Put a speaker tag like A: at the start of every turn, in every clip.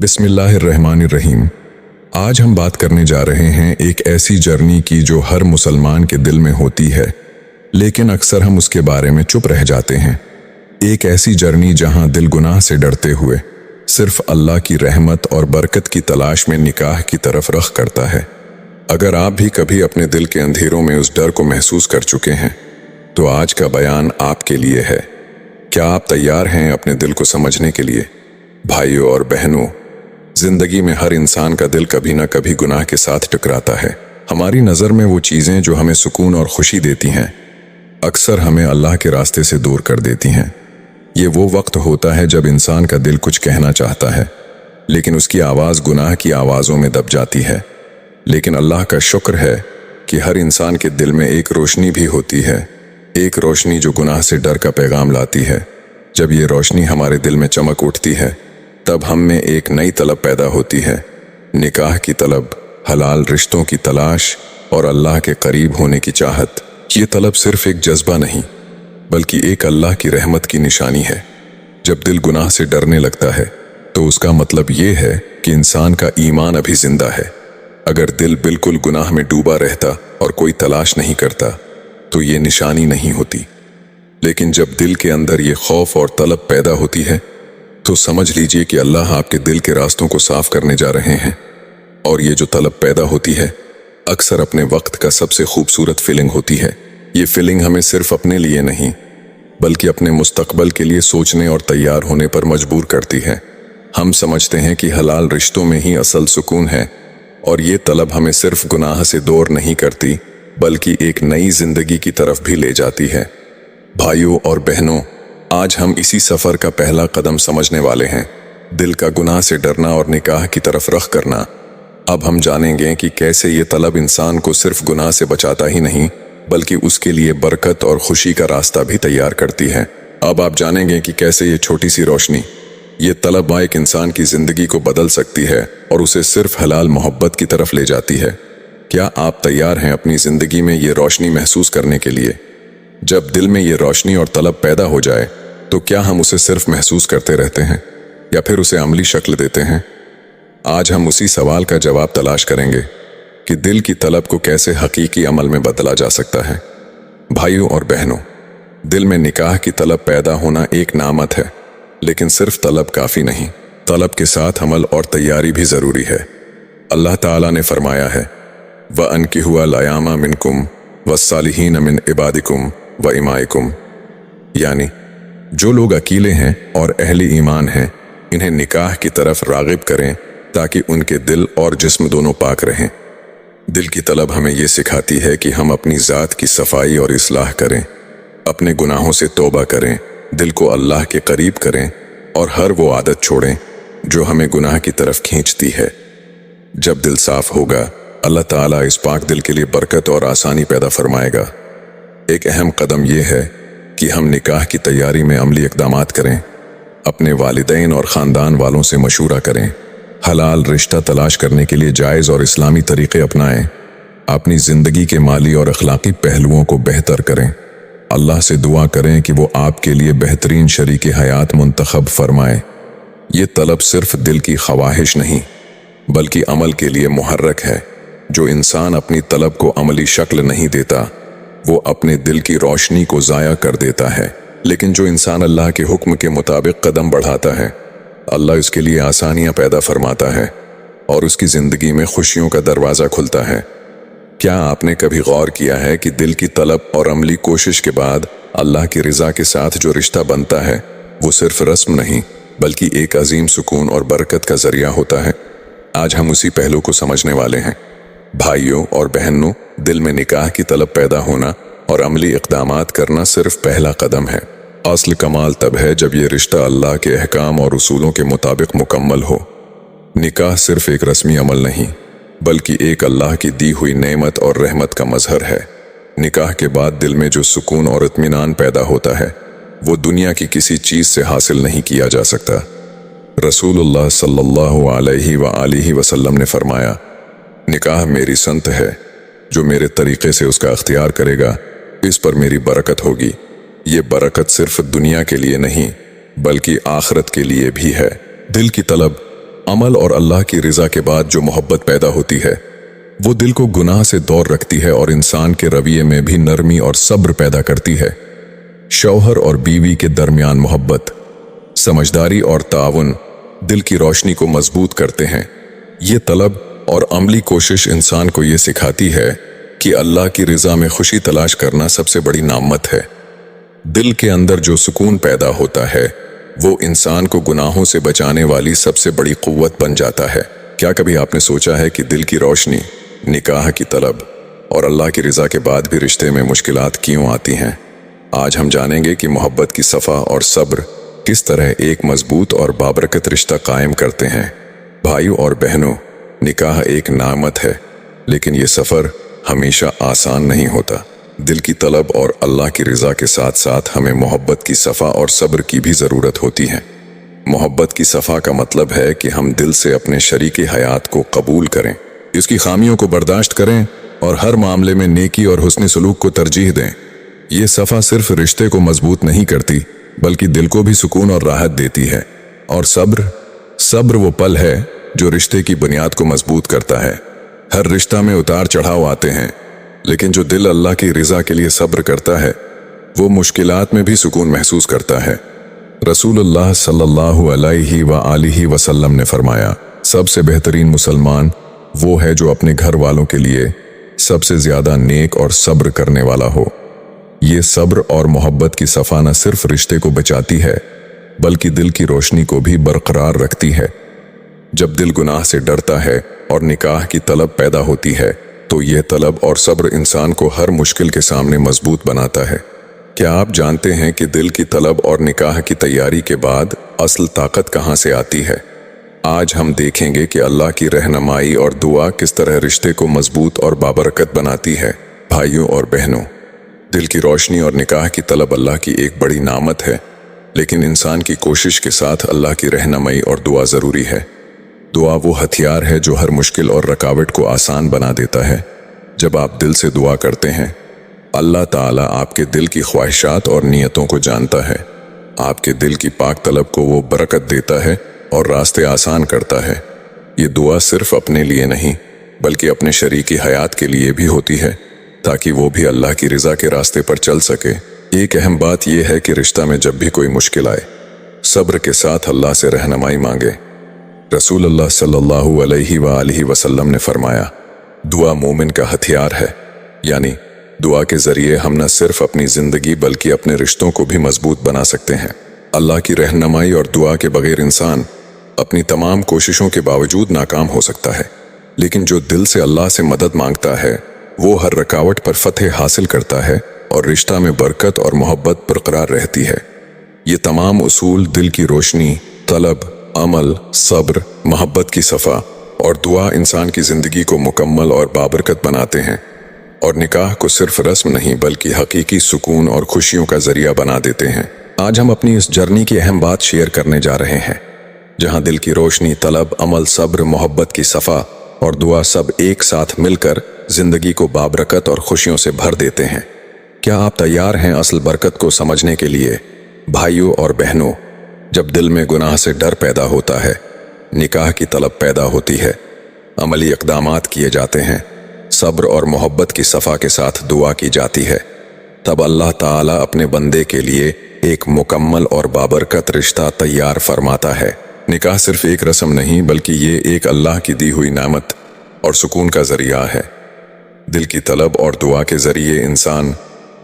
A: बिस्मिल्लाहिर्रहमानिर्रहीम। आज हम बात करने जा रहे हैं एक ऐसी जर्नी की जो हर मुसलमान के दिल में होती है, लेकिन अक्सर हम उसके बारे में चुप रह जाते हैं। एक ऐसी जर्नी जहां दिल गुनाह से डरते हुए सिर्फ अल्लाह की रहमत और बरकत की तलाश में निकाह की तरफ रख करता है। अगर आप भी कभी अपने दिल के अंधेरों में उस डर को महसूस कर चुके हैं, तो आज का बयान आपके लिए है। क्या आप तैयार हैं अपने दिल को समझने के लिए? भाइयों और बहनों, जिंदगी में हर इंसान का दिल कभी ना कभी गुनाह के साथ टकराता है। हमारी नज़र में वो चीज़ें जो हमें सुकून और खुशी देती हैं, अक्सर हमें अल्लाह के रास्ते से दूर कर देती हैं। ये वो वक्त होता है जब इंसान का दिल कुछ कहना चाहता है, लेकिन उसकी आवाज़ गुनाह की आवाज़ों में दब जाती है। लेकिन अल्लाह का शुक्र है कि हर इंसान के दिल में एक रोशनी भी होती है, एक रोशनी जो गुनाह से डर का पैगाम लाती है। जब ये रोशनी हमारे दिल में चमक उठती है, तब हम में एक नई तलब पैदा होती है, निकाह की तलब, हलाल रिश्तों की तलाश और अल्लाह के करीब होने की चाहत। ये तलब सिर्फ एक जज्बा नहीं, बल्कि एक अल्लाह की रहमत की निशानी है। जब दिल गुनाह से डरने लगता है, तो उसका मतलब ये है कि इंसान का ईमान अभी जिंदा है। अगर दिल बिल्कुल गुनाह में डूबा रहता और कोई तलाश नहीं करता, तो ये निशानी नहीं होती। लेकिन जब दिल के अंदर ये खौफ और तलब पैदा होती है, तो समझ लीजिए कि अल्लाह आपके दिल के रास्तों को साफ करने जा रहे हैं। और ये जो तलब पैदा होती है, अक्सर अपने वक्त का सबसे खूबसूरत फीलिंग होती है। ये फीलिंग हमें सिर्फ अपने लिए नहीं, बल्कि अपने मुस्तकबल के लिए सोचने और तैयार होने पर मजबूर करती है। हम समझते हैं कि हलाल रिश्तों में ही असल सुकून है, और ये तलब हमें सिर्फ गुनाह से दूर नहीं करती, बल्कि एक नई जिंदगी की तरफ भी ले जाती है। भाइयों और बहनों, आज हम इसी सफर का पहला कदम समझने वाले हैं, दिल का गुनाह से डरना और निकाह की तरफ रख करना। अब हम जानेंगे कि कैसे ये तलब इंसान को सिर्फ गुनाह से बचाता ही नहीं, बल्कि उसके लिए बरकत और खुशी का रास्ता भी तैयार करती है। अब आप जानेंगे कि कैसे ये छोटी सी रोशनी, ये तलब एक इंसान की जिंदगी को बदल सकती है और उसे सिर्फ हलाल मोहब्बत की तरफ ले जाती है। क्या आप तैयार हैं अपनी जिंदगी में ये रोशनी महसूस करने के लिए? जब दिल में ये रोशनी और तलब पैदा हो जाए, तो क्या हम उसे सिर्फ महसूस करते रहते हैं या फिर उसे अमली शक्ल देते हैं? आज हम उसी सवाल का जवाब तलाश करेंगे कि दिल की तलब को कैसे हकीकी अमल में बदला जा सकता है। भाइयों और बहनों, दिल में निकाह की तलब पैदा होना एक नामत है, लेकिन सिर्फ तलब काफी नहीं, तलब के साथ अमल और तैयारी भी जरूरी है। अल्लाह ताला ने फरमाया है, व अनकिहुल लयामा मिनकुम वस्सालिहीन मिन इबादिकुम व इमाइकुम, यानी जो लोग अकेले हैं और अहले ईमान हैं, इन्हें निकाह की तरफ रागिब करें ताकि उनके दिल और जिस्म दोनों पाक रहें। दिल की तलब हमें ये सिखाती है कि हम अपनी ज़ात की सफाई और इस्लाह करें, अपने गुनाहों से तौबा करें, दिल को अल्लाह के करीब करें और हर वो आदत छोड़ें जो हमें गुनाह की तरफ खींचती है। जब दिल साफ होगा, अल्लाह ताला इस पाक दिल के लिए बरकत और आसानी पैदा फरमाएगा। एक अहम कदम यह है कि हम निकाह की तैयारी में अमली इक़दामात करें, अपने वालिदैन और ख़ानदान वालों से मशूरा करें, हलाल रिश्ता तलाश करने के लिए जायज़ और इस्लामी तरीक़े अपनाएं, अपनी ज़िंदगी के माली और अखलाकी पहलुओं को बेहतर करें। अल्लाह से दुआ करें कि वो आपके लिए बेहतरीन शरीक हयात मुंतखब फरमाए। ये तलब सिर्फ दिल की ख्वाहिश नहीं, बल्कि अमल के लिए मुहर्रक है। जो इंसान अपनी तलब को अमली शक्ल नहीं देता, वो अपने दिल की रोशनी को ज़ाया कर देता है। लेकिन जो इंसान अल्लाह के हुक्म के मुताबिक कदम बढ़ाता है, अल्लाह उसके लिए आसानियां पैदा फरमाता है और उसकी ज़िंदगी में खुशियों का दरवाज़ा खुलता है। क्या आपने कभी गौर किया है कि दिल की तलब और अमली कोशिश के बाद अल्लाह की रज़ा के साथ जो रिश्ता बनता है, वो सिर्फ रस्म नहीं, बल्कि एक अजीम सुकून और बरकत का ज़रिया होता है? आज हम उसी पहलू को समझने वाले हैं। भाइयों और बहनों, दिल में निकाह की तलब पैदा होना और अमली इक़दामात करना सिर्फ पहला कदम है। असल कमाल तब है जब ये रिश्ता अल्लाह के अहकाम और उसूलों के मुताबिक मुकम्मल हो। निकाह सिर्फ एक रस्मी अमल नहीं, बल्कि एक अल्लाह की दी हुई नेमत और रहमत का मजहर है। निकाह के बाद दिल में जो सुकून और इत्मीनान पैदा होता है, वो दुनिया की किसी चीज़ से हासिल नहीं किया जा सकता। रसूलुल्लाह सल्लल्लाहु अलैहि वसल्लम ने फरमाया, निकाह मेरी संत है, जो मेरे तरीक़े से उसका अख्तियार करेगा, इस पर मेरी बरकत होगी। ये बरकत सिर्फ दुनिया के लिए नहीं, बल्कि आखिरत के लिए भी है। दिल की तलब अमल और अल्लाह की रज़ा के बाद जो मोहब्बत पैदा होती है वो दिल को गुनाह से दूर रखती है और इंसान के रवैये में भी नरमी और सब्र पैदा करती है। शौहर और बीवी के दरमियान मोहब्बत, समझदारी और ताउन दिल की रोशनी को मजबूत करते हैं। ये तलब और अमली कोशिश इंसान को ये सिखाती है कि अल्लाह की रज़ा में खुशी तलाश करना सबसे बड़ी नामत है। दिल के अंदर जो सुकून पैदा होता है वो इंसान को गुनाहों से बचाने वाली सबसे बड़ी कुव्वत बन जाता है। क्या कभी आपने सोचा है कि दिल की रोशनी, निकाह की तलब और अल्लाह की रज़ा के बाद भी रिश्ते में मुश्किलात क्यों आती हैं? आज हम जानेंगे कि मोहब्बत की सफ़ा और सब्र किस तरह एक मजबूत और बाबरकत रिश्ता कायम करते हैं। भाइयों और बहनों, निकाह एक नामत है, लेकिन ये सफ़र हमेशा आसान नहीं होता। दिल की तलब और अल्लाह की रज़ा के साथ साथ हमें मोहब्बत की सफ़ा और सब्र की भी ज़रूरत होती है। मोहब्बत की सफ़ा का मतलब है कि हम दिल से अपने शरीके हयात को कबूल करें, उसकी खामियों को बर्दाश्त करें और हर मामले में नेकी और हुस्न सलूक को तरजीह दें। ये सफ़ा सिर्फ रिश्ते को मजबूत नहीं करती बल्कि दिल को भी सुकून और राहत देती है। और सब्र वो पल है जो रिश्ते की बुनियाद को मजबूत करता है। हर रिश्ता में उतार चढ़ाव आते हैं, लेकिन जो दिल अल्लाह की रज़ा के लिए सब्र करता है वो मुश्किलात में भी सुकून महसूस करता है। रसूलुल्लाह सल्लल्लाहु अलैहि वसल्लम ने फरमाया, सबसे बेहतरीन मुसलमान वो है जो अपने घर वालों के लिए सबसे ज्यादा नेक और सब्र करने वाला हो। ये सब्र और मोहब्बत की सफ़ा न सिर्फ रिश्ते को बचाती है बल्कि दिल की रोशनी को भी बरकरार रखती है। जब दिल गुनाह से डरता है और निकाह की तलब पैदा होती है तो ये तलब और सब्र इंसान को हर मुश्किल के सामने मजबूत बनाता है। क्या आप जानते हैं कि दिल की तलब और निकाह की तैयारी के बाद असल ताकत कहाँ से आती है? आज हम देखेंगे कि अल्लाह की रहनुमाई और दुआ किस तरह रिश्ते को मजबूत और बाबरकत बनाती है। भाइयों और बहनों, दिल की रोशनी और निकाह की तलब अल्लाह की एक बड़ी नामत है, लेकिन इंसान की कोशिश के साथ अल्लाह की रहनुमाई और दुआ ज़रूरी है। दुआ वो हथियार है जो हर मुश्किल और रुकावट को आसान बना देता है। जब आप दिल से दुआ करते हैं, अल्लाह ताला आपके दिल की ख्वाहिशात और नीयतों को जानता है। आपके दिल की पाक तलब को वो बरकत देता है और रास्ते आसान करता है। ये दुआ सिर्फ अपने लिए नहीं बल्कि अपने शरीकी हयात के लिए भी होती है, ताकि वो भी अल्लाह की रज़ा के रास्ते पर चल सके। एक अहम बात यह है कि रिश्ता में जब भी कोई मुश्किल आए, सब्र के साथ अल्लाह से रहनुमाई मांगे। रसूलुल्लाह सल्लल्लाहु अलैहि वसल्लम ने फरमाया, दुआ मोमिन का हथियार है, यानी दुआ के जरिए हम न सिर्फ अपनी जिंदगी बल्कि अपने रिश्तों को भी मजबूत बना सकते हैं। अल्लाह की रहनुमाई और दुआ के बगैर इंसान अपनी तमाम कोशिशों के बावजूद नाकाम हो सकता है, लेकिन जो दिल से अल्लाह से मदद मांगता है वो हर रुकावट पर फतह हासिल करता है और रिश्ता में बरकत और मोहब्बत बरकरार रहती है। ये तमाम उसूल दिल की रोशनी, तलब, अमल, सब्र, मोहब्बत की सफ़ा और दुआ इंसान की ज़िंदगी को मुकम्मल और बाबरकत बनाते हैं और निकाह को सिर्फ रस्म नहीं बल्कि हकीकी सुकून और खुशियों का ज़रिया बना देते हैं। आज हम अपनी इस जर्नी की अहम बात शेयर करने जा रहे हैं, जहां दिल की रोशनी, तलब, अमल, सब्र, मोहब्बत की सफ़ा और दुआ सब एक साथ मिलकर ज़िंदगी को बाबरकत और खुशियों से भर देते हैं। क्या आप तैयार हैं असल बरकत को समझने के लिए? भाइयों और बहनों, जब दिल में गुनाह से डर पैदा होता है, निकाह की तलब पैदा होती है, अमली इक़दामात किए जाते हैं, सब्र और मोहब्बत की सफ़ा के साथ दुआ की जाती है, तब अल्लाह ताला अपने बंदे के लिए एक मुकम्मल और बाबरकत रिश्ता तैयार फरमाता है। निकाह सिर्फ एक रस्म नहीं बल्कि ये एक अल्लाह की दी हुई नामत और सुकून का ज़रिया है। दिल की तलब और दुआ के ज़रिए इंसान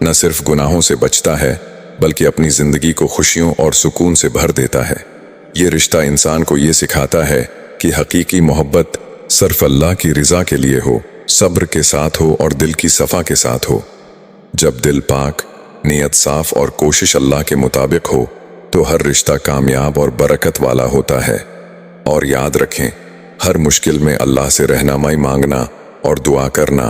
A: न सिर्फ गुनाहों से बचता है बल्कि अपनी ज़िंदगी को खुशियों और सुकून से भर देता है। ये रिश्ता इंसान को ये सिखाता है कि हकीकी मोहब्बत सिर्फ अल्लाह की रज़ा के लिए हो, सब्र के साथ हो और दिल की सफ़ा के साथ हो। जब दिल पाक, नीयत साफ और कोशिश अल्लाह के मुताबिक हो तो हर रिश्ता कामयाब और बरकत वाला होता है। और याद रखें, हर मुश्किल में अल्लाह से रहनुमाई मांगना और दुआ करना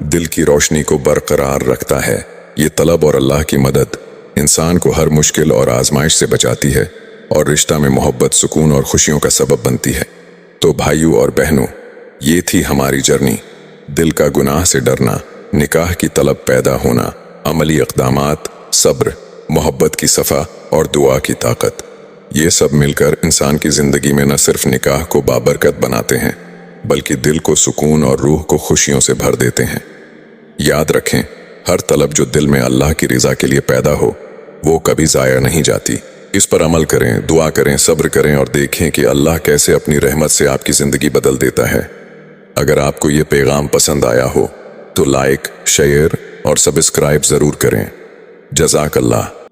A: दिल की रोशनी को बरकरार रखता है। ये तलब और अल्लाह की मदद इंसान को हर मुश्किल और आजमाइश से बचाती है और रिश्ता में मोहब्बत, सुकून और खुशियों का सबब बनती है। तो भाइयों और बहनों, ये थी हमारी जर्नी। दिल का गुनाह से डरना, निकाह की तलब पैदा होना, अमली इक़दामात, सब्र, मोहब्बत की सफ़ा और दुआ की ताकत। ये सब मिलकर इंसान की जिंदगी में न सिर्फ निकाह को बाबरकत बनाते हैं, बल्कि दिल को सुकून और रूह को खुशियों से भर देते हैं। याद रखें, हर तलब जो दिल में अल्लाह की रज़ा के लिए पैदा हो, वो कभी ज़ाया नहीं जाती। इस पर अमल करें, दुआ करें, सब्र करें और देखें कि अल्लाह कैसे अपनी रहमत से आपकी ज़िंदगी बदल देता है। अगर आपको ये पैगाम पसंद आया हो तो लाइक, शेयर और सब्सक्राइब ज़रूर करें। जज़ाकल्लाह।